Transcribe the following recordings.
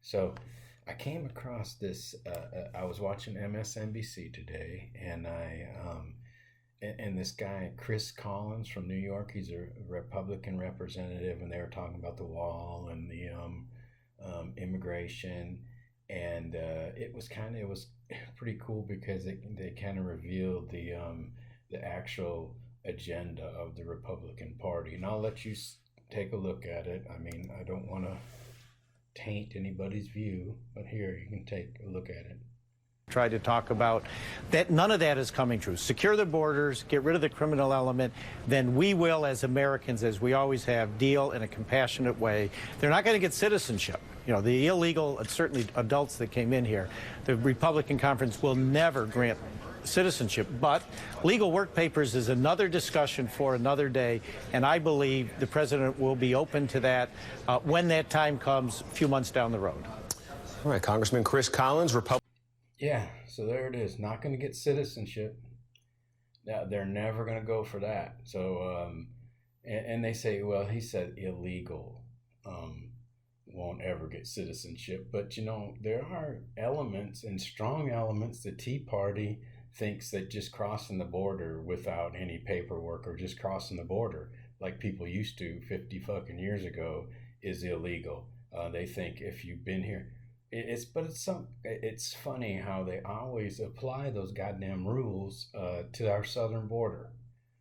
So I came across this. I was watching MSNBC today, and this guy Chris Collins from New York. He's a Republican representative, and they were talking about the wall and the immigration, and it was pretty cool because they kind of revealed the actual agenda of the Republican Party, and I'll let you take a look at it. I mean, I don't want to taint anybody's view, but here you can take a look at it. Try to talk about that. None of that is coming true. Secure the borders, get rid of the criminal element, then we will, as Americans, as we always have, deal in a compassionate way. They're not going to get citizenship. You know, the illegal, certainly adults that came in here, the Republican conference will never grant citizenship, but legal work papers is another discussion for another day, and I believe the president will be open to that when that time comes a few months down the road. All right, Congressman Chris Collins, Republican. Yeah, so there it is. Not going to get citizenship. Now, they're never going to go for that. So, and they say, well, he said illegal won't ever get citizenship. But, you know, there are elements and strong elements. The Tea Party thinks that just crossing the border without any paperwork or just crossing the border like people used to 50 fucking years ago is illegal. They think if you've been here, it's funny how they always apply those goddamn rules to our southern border.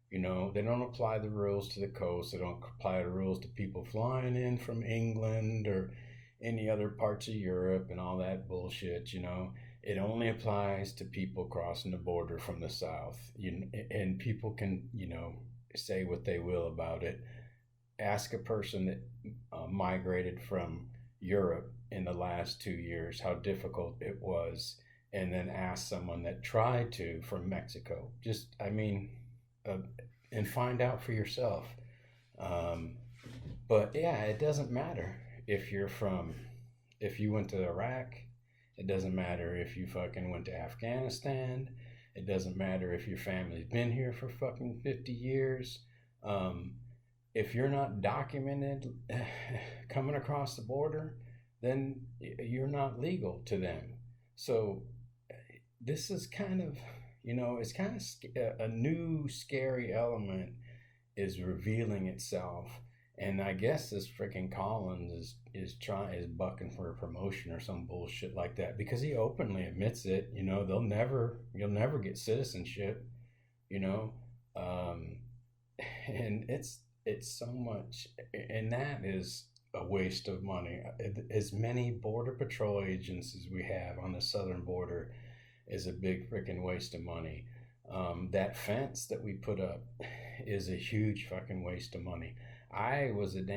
You know, they don't apply the rules to the coast. They don't apply the rules to people flying in from England or any other parts of Europe and all that bullshit, you know. It only applies to people crossing the border from the south. And people can, you know, say what they will about it. Ask a person that migrated from Europe in the last 2 years how difficult it was, and then ask someone that tried to from Mexico. Just, I mean, and find out for yourself. But yeah, it doesn't matter if you went to Iraq. It doesn't matter if you fucking went to Afghanistan. It doesn't matter if your family's been here for fucking 50 years. If you're not documented coming across the border, then you're not legal to them. So this is kind of, you know, it's kind of a new scary element is revealing itself. And I guess this freaking Collins is bucking for a promotion or some bullshit like that, because he openly admits it. You know, you'll never get citizenship, you know. And it's so much, and that is a waste of money. As many border patrol agents as we have on the southern border is a big freaking waste of money. That fence that we put up is a huge fucking waste of money. I was in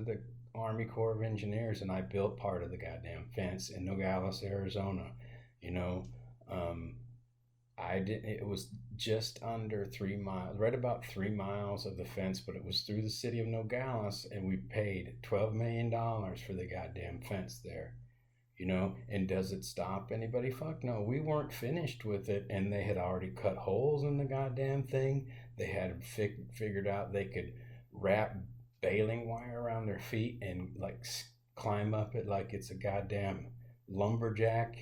the Army Corps of Engineers, and I built part of the goddamn fence in Nogales, Arizona. You know, it was just under 3 miles, right about 3 miles of the fence, but it was through the city of Nogales, and we paid $12 million for the goddamn fence there. You know, and does it stop anybody? Fuck no. We weren't finished with it, and they had already cut holes in the goddamn thing. They had figured out they could wrap baling wire around their feet and like climb up it like it's a goddamn lumberjack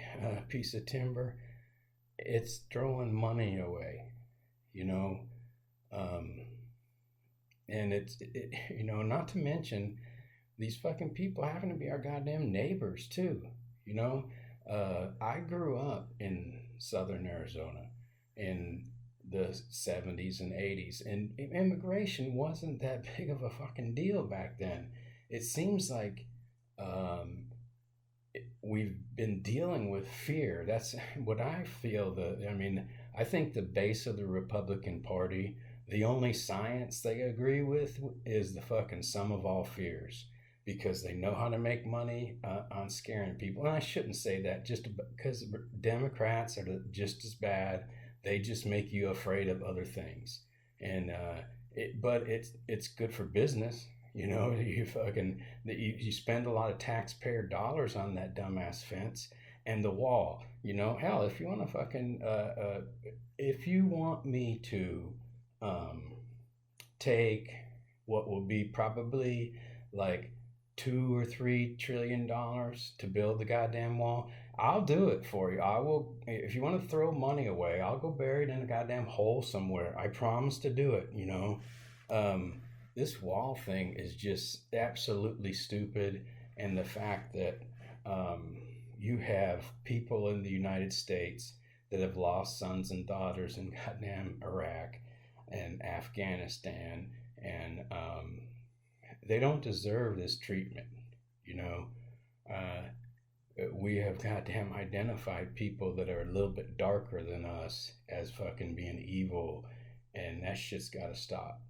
piece of timber. It's throwing money away, you know. And you know, not to mention these fucking people happen to be our goddamn neighbors too. You know, I grew up in southern Arizona in the 70s and 80s, and immigration wasn't that big of a fucking deal back then. It seems like we've been dealing with fear. That's what I feel. I think the base of the Republican Party, the only science they agree with is the fucking sum of all fears, because they know how to make money on scaring people. And I shouldn't say that, just because Democrats are just as bad. They just make you afraid of other things. And but it's good for business. You know, you spend a lot of taxpayer dollars on that dumbass fence and the wall. You know, hell, if you want to fucking if you want me to take what will be probably like $2 or $3 trillion to build the goddamn wall, I'll do it for you. I will. If you want to throw money away, I'll go bury it in a goddamn hole somewhere. I promise to do it. This wall thing is just absolutely stupid, and the fact that you have people in the United States that have lost sons and daughters in goddamn Iraq and Afghanistan, and they don't deserve this treatment. You know, we have goddamn identified people that are a little bit darker than us as fucking being evil, and that shit's got to stop.